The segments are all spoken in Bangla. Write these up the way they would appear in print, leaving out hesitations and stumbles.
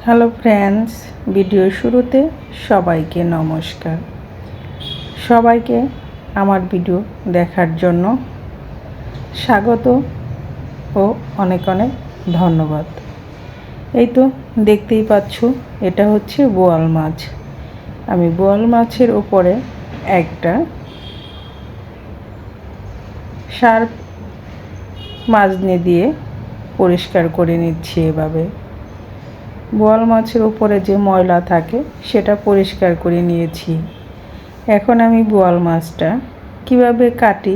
হ্যালো ফ্রেন্ডস, ভিডিও শুরুতে সবাইকে নমস্কার। সবাইকে আমার ভিডিও দেখার জন্য স্বাগত ও অনেক অনেক ধন্যবাদ। এই তো দেখতেই পাচ্ছ, এটা হচ্ছে বোয়াল মাছ। আমি বোয়াল মাছের উপরে একটা শার্প মাজনি দিয়ে পরিষ্কার করে নিচ্ছি। এভাবে বোয়াল মাছের উপরে যে ময়লা থাকে সেটা পরিষ্কার করে নিয়েছি। এখন আমি বোয়াল মাছটা কিভাবে কাটি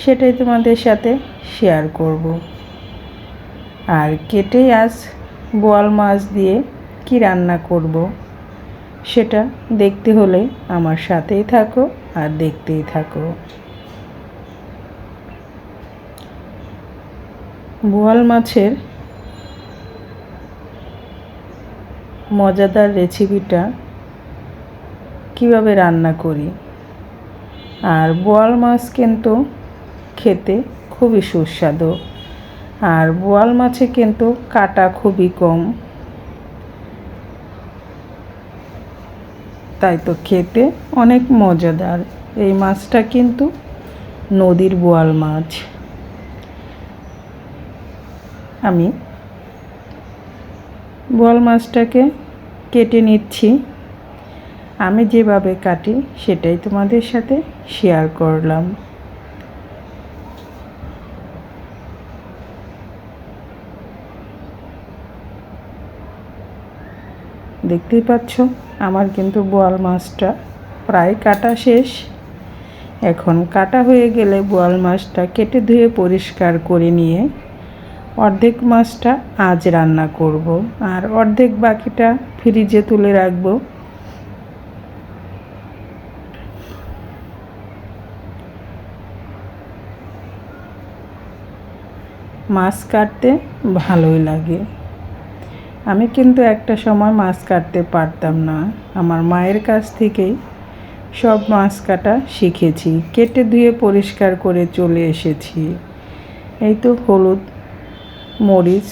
সেটাই তোমাদের সাথে শেয়ার করব। আর কেটে আজ বোয়াল মাছ দিয়ে কি রান্না করব সেটা দেখতে হলে আমার সাথেই থাকো আর দেখতেই থাকো। বোয়াল মাছের মজাদার রেসিপিটা কিভাবে রান্না করি। আর বোয়াল মাছ কিন্তু খেতে খুবই সুস্বাদু। আর বোয়াল মাছে কিন্তু কাটা খুবই কম, তাই তো খেতে অনেক মজাদার। এই মাছটা কিন্তু নদীর বোয়াল মাছ। আমি বোয়াল মাছটাকে কেটে নিচ্ছি। আমি যেভাবে কাটি সেটাই তোমাদের সাথে শেয়ার করলাম। দেখতেই পাচ্ছ, আমার কিন্তু বোয়াল মাছটা প্রায় কাটা শেষ। এখন কাটা হয়ে গেলে বোয়াল মাছটা কেটে ধুয়ে পরিষ্কার করে নিয়ে অর্ধেক মাছটা আজ রান্না করব, আর অর্ধেক বাকিটা ফ্রিজে তুলে রাখব। মাছ কাটতে ভালোই লাগে। আমি কিন্তু একটা সময় মাছ কাটতে পারতাম না। আমার মায়ের কাছ থেকেই সব মাছ কাটা শিখেছি। কেটে ধুয়ে পরিষ্কার করে চলে এসেছি। এই তো হলুদ, মরিচ,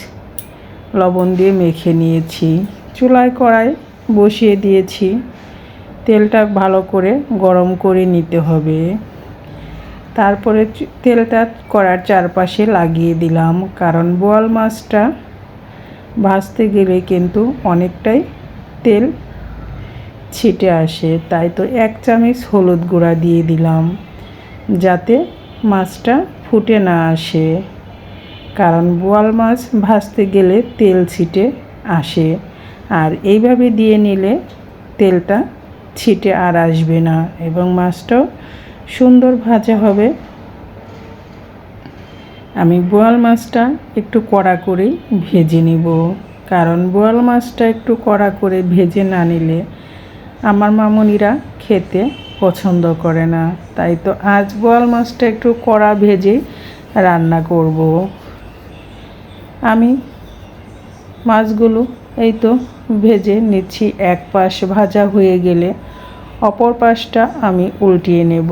লবণ দিয়ে মেখে নিয়েছি। চুলায় কড়াই বসিয়ে দিয়েছি। তেলটা ভালো করে গরম করে নিতে হবে। তারপরে তেলটা কড়ার চারপাশে লাগিয়ে দিলাম, কারণ বোয়াল মাছটা ভাজতে গেলে কিন্তু অনেকটাই তেল ছিটে আসে। তাই তো 1 চামচ হলুদ গুঁড়া দিয়ে দিলাম, যাতে মাছটা ফুটে না আসে। কারণ বোয়াল মাছ ভাজতে গেলে তেল ছিটে আসে, আর এইভাবে দিয়ে নিলে তেলটা ছিটে আর আসবে না এবং মাছটাও সুন্দর ভাজা হবে। আমি বোয়াল মাছটা একটু কড়া করেই ভেজে নিব, কারণ বোয়াল মাছটা একটু কড়া করে ভেজে না নিলে আমার মামুনিরা খেতে পছন্দ করে না। তাই তো আজ বোয়াল মাছটা একটু কড়া ভেজে রান্না করব। আমি মাছগুলো এই তো ভেজে নিচ্ছি। এক পাশ ভাজা হয়ে গেলে অপর পাশটা আমি উল্টিয়ে নেব,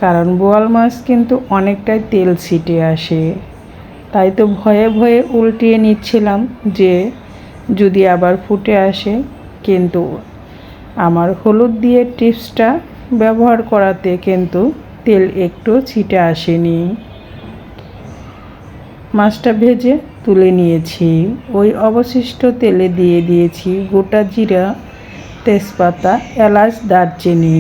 কারণ বোয়াল মাছ কিন্তু অনেকটাই তেল ছিটে আসে। তাই তো ভয়ে ভয়ে উল্টিয়ে নিচ্ছিলাম যে যদি আবার ফুটে আসে, কিন্তু আমার হলুদ দিয়ে টিপসটা ব্যবহার করাতে কিন্তু তেল একটু ছিটে আসেনি। মাছটা ভেজে তুলে নিয়েছি। ওই অবশিষ্ট তেলে দিয়ে দিয়েছি গোটা জিরা, তেজপাতা, এলাচ, দারচিনি।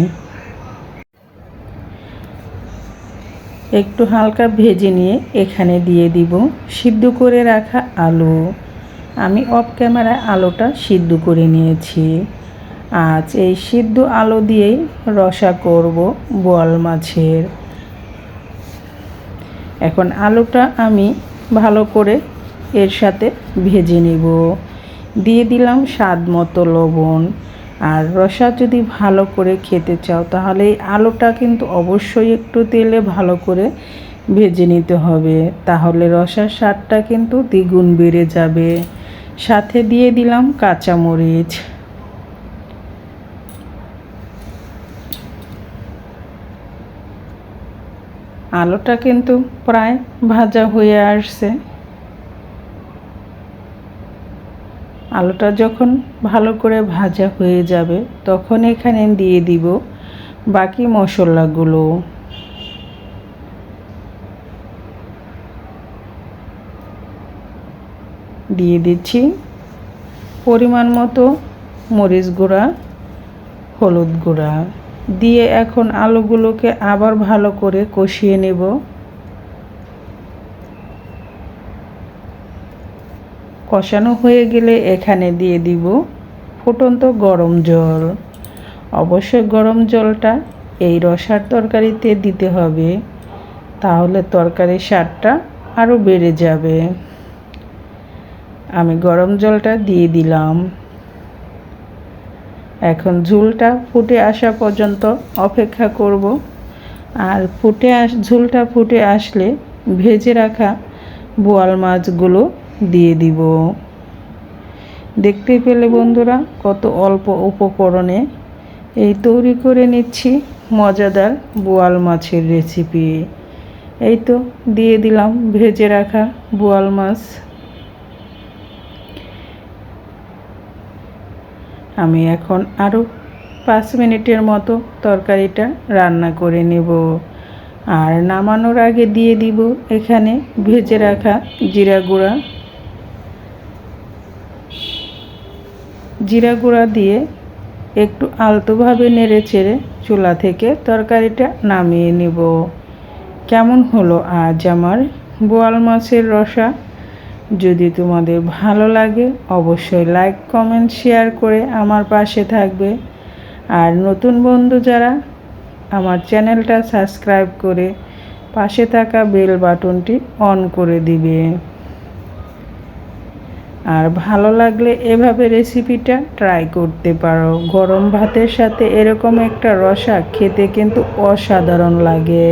একটু হালকা ভেজে নিয়ে এখানে দিয়ে দিব সিদ্ধ করে রাখা আলু। আমি অফ ক্যামেরায় আলুটা সিদ্ধ করে নিয়েছি। আজ এই সিদ্ধ আলু দিয়েই রসা করব বোয়াল মাছের। এখন আলুটা আমি ভালো করে এর সাথে ভেজে নেব। দিয়ে দিলাম স্বাদ মতো লবণ। আর রসা যদি ভালো করে খেতে চাও তাহলে এই আলুটা কিন্তু অবশ্যই একটু তেলে ভালো করে ভেজে নিতে হবে, তাহলে রসার স্বাদটা কিন্তু দ্বিগুণ বেড়ে যাবে। সাথে দিয়ে দিলাম কাঁচামরিচ। আলুটা কিন্তু প্রায় ভাজা হয়ে আসছে। আলুটা যখন ভালো করে ভাজা হয়ে যাবে তখন এখানে দিয়ে দিব বাকি মশলাগুলো। দিয়ে দিচ্ছি পরিমাণ মতো মরিচ গুঁড়া, হলুদ গুঁড়া দিয়ে এখন আলুগুলোকে আবার ভালো করে কষিয়ে নেব। কষানো হয়ে গেলে এখানে দিয়ে দিব ফুটন্ত গরম জল। অবশ্যই গরম জলটা এই রসার তরকারিতে দিতে হবে, তাহলে তরকারির স্বাদটা আরও বেড়ে যাবে। আমি গরম জলটা দিয়ে দিলাম। এখন ঝোলটা ফুটে আসা পর্যন্ত অপেক্ষা করব। আর ঝোলটা ফুটে আসলে ভেজে রাখা বোয়াল মাছগুলো দিয়ে দিব। দেখতেই পেলে বন্ধুরা কত অল্প উপকরণে এই তৈরি করে নিচ্ছি মজাদার বোয়াল মাছের রেসিপি। এই তো দিয়ে দিলাম ভেজে রাখা বোয়াল মাছ। আমি এখন আরও 5 মিনিটের মতো তরকারিটা রান্না করে নেব। আর নামানোর আগে দিয়ে দিব এখানে ভেজে রাখা জিরা গুঁড়া। জিরা গুঁড়া দিয়ে একটু আলতোভাবে নেড়ে চেড়ে চুলা থেকে তরকারিটা নামিয়ে নেব। কেমন হলো আজ আমার বোয়াল মাছের রসা? যদি তোমাদের ভালো লাগে অবশ্যই লাইক, কমেন্ট, শেয়ার করে আমার পাশে থাকবে। আর নতুন বন্ধু যারা আমার চ্যানেলটা সাবস্ক্রাইব করে পাশে থাকা বেল বাটনটি অন করে দিবে। আর ভালো লাগলে এভাবে রেসিপিটা ট্রাই করতে পারো। গরম ভাতের সাথে এরকম একটা রসা খেতে কিন্তু অসাধারণ লাগে।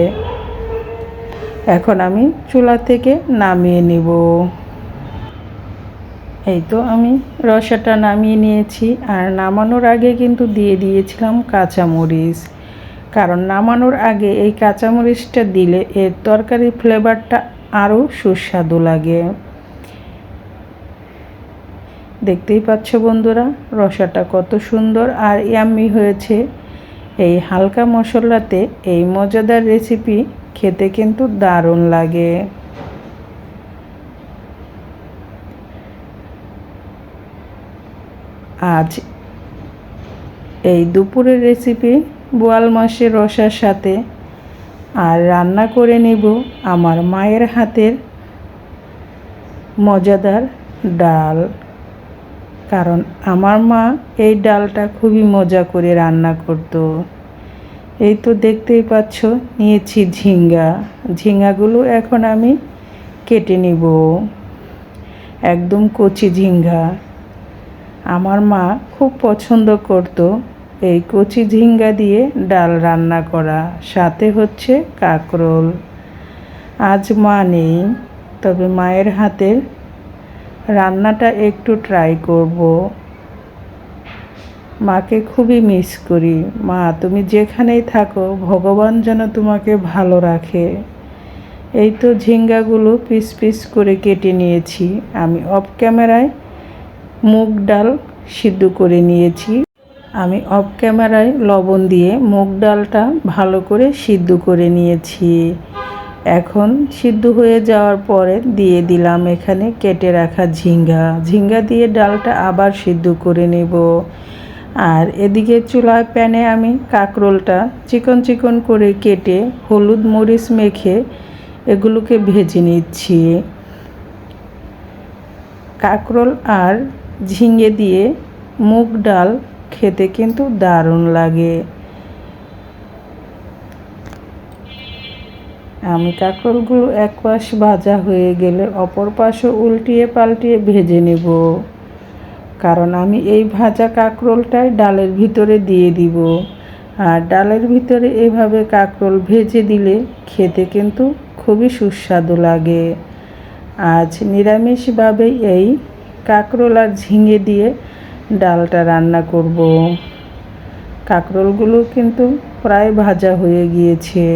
এখন আমি চুলা থেকে নামিয়ে নেব। এই তো আমি রসাটা নামিয়ে নিয়েছি। আর নামানোর আগে কিন্তু দিয়ে দিয়েছিলাম কাঁচামরিচ, কারণ নামানোর আগে এই কাঁচামরিচটা দিলে এর তরকারির ফ্লেভারটা আরও সুস্বাদু লাগে। দেখতেই পাচ্ছ বন্ধুরা রসাটা কত সুন্দর আর ইয়াম্মি হয়েছে। এই হালকা মশলাতে এই মজাদার রেসিপি খেতে কিন্তু দারুণ লাগে। আজ এই দুপুরের রেসিপি বোয়াল মাছের রসার সাথে আর রান্না করে নেব আমার মায়ের হাতের মজাদার ডাল, কারণ আমার মা এই ডালটা খুবই মজা করে রান্না করত। এই তো দেখতেই পাচ্ছ নিয়েছি ঝিঙ্গাগুলো এখন আমি কেটে নিব। একদম কচি ঝিঙ্গা। আমার মা খুব পছন্দ করত এই কচি ঝিঙ্গা দিয়ে ডাল রান্না করা, সাথে হচ্ছে কাঁকরোল। আজ মা নেই, তবে মায়ের হাতের রান্নাটা একটু ট্রাই করব। মাকে খুবই মিস করি। মা তুমি যেখানেই থাকো ভগবান যেন তোমাকে ভালো রাখে। এই তো ঝিঙ্গাগুলো পিস পিস করে কেটে নিয়েছি। আমি অফ ক্যামেরায় মুগ ডাল সিদ্ধ করে নিয়েছি। আমি অফ ক্যামেরায় লবণ দিয়ে মুগ ডালটা ভালো করে সিদ্ধ করে নিয়েছি। এখন সিদ্ধ হয়ে যাওয়ার পরে দিয়ে দিলাম এখানে কেটে রাখা ঝিঙ্গা দিয়ে ডালটা আবার সিদ্ধ করে নেব। আর এদিকে চুলায় প্যানে আমি কাঁকরোলটা চিকন চিকন করে কেটে হলুদ মরিচ মেখে এগুলোকে ভেজে নিচ্ছি। কাঁকরোল আর ঝিঙে দিয়ে মুগ ডাল খেতে কিন্তু দারুণ লাগে। আমি কাঁকরোলগুলো এক পাশ ভাজা হয়ে গেলে অপর পাশও উল্টিয়ে পাল্টিয়ে ভেজে নেব, কারণ আমি এই ভাজা কাঁকরোলটাই ডালের ভিতরে দিয়ে দিব। আর ডালের ভিতরে এভাবে কাঁকরোল ভেজে দিলে খেতে কিন্তু খুবই সুস্বাদু লাগে। আজ নিরামিষভাবেই এই কাঁকরোল আর ঝিঙে দিয়ে ডালটা রান্না করব। কাঁকরোলগুলো কিন্তু প্রায় ভাজা হয়ে গিয়েছে।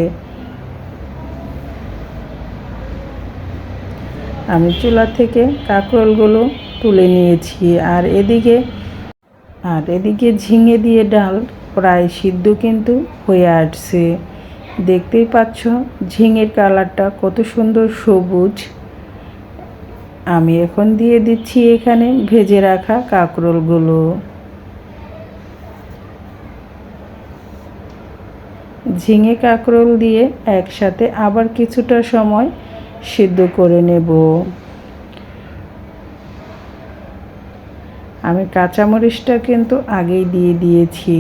আমি চুলা থেকে কাঁকরোলগুলো তুলে নিয়েছি। আর এদিকে ঝিঙে দিয়ে ডাল প্রায় সিদ্ধ কিন্তু হয়ে আসছে। দেখতেই পাচ্ছ ঝিঙের কালারটা কত সুন্দর সবুজ। আমি এখন দিয়ে দিচ্ছি এখানে ভেজে রাখা কাঁকরোলগুলো। ঝিঙে কাঁকরোল দিয়ে একসাথে আবার কিছুটা সময় সিদ্ধ করে নেব। আমি কাঁচামরিচটা কিন্তু আগেই দিয়ে দিয়েছি।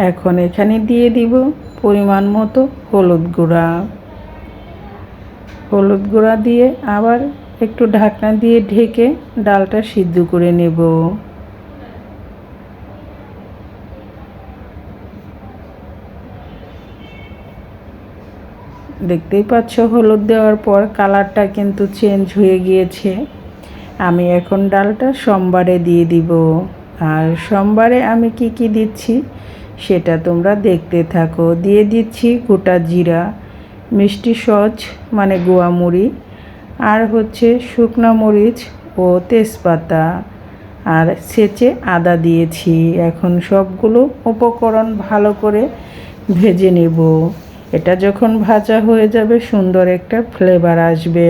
এখন এখানে দিয়ে দিব পরিমাণ মতো হলুদ গুঁড়া। হলুদ গুঁড়া দিয়ে আবার একটু ঢাকনা দিয়ে ঢেকে ডালটা সিদ্ধ করে নেব। দেখতেই পাচ্ছ হলুদ দেওয়ার পর কালারটা কিন্তু চেঞ্জ হয়ে গিয়েছে। আমি এখন ডালটা সোমবারে দিয়ে দিব। আর সোমবারে আমি কি কি দিচ্ছি সেটা তোমরা দেখতে থাকো। দিয়ে দিচ্ছি গোটা জিরা, মিষ্টি সস মানে গোয়ামুড়ি, আর হচ্ছে শুকনো মরিচ ও তেজপাতা, আর ছেঁচে আদা দিয়েছি। এখন সবগুলো উপকরণ ভালো করে ভেজে নেব। এটা যখন ভাজা হয়ে যাবে সুন্দর একটা ফ্লেভার আসবে।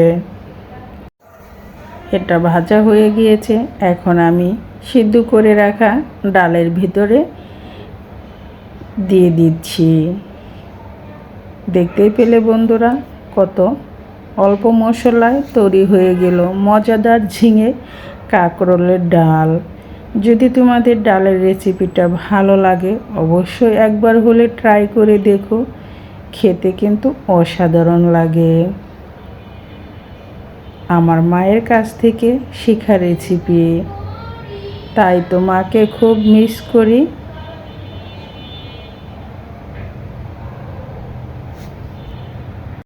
এটা ভাজা হয়ে গিয়েছে। এখন আমি সিদ্ধ করে রাখা ডালের ভিতরে দিয়ে দিচ্ছি। দেখতেই পেলে বন্ধুরা কত অল্প মশলায় তৈরি হয়ে গেল মজাদার ঝিঙে কাঁকরোলের ডাল। যদি তোমাদের ডালের রেসিপিটা ভালো লাগে অবশ্যই একবার হলে ট্রাই করে দেখো, খেতে কিন্তু অসাধারণ লাগে। আমার মায়ের কাছ থেকে শেখা রেসিপি, তাই তো মাকে খুব মিস করি।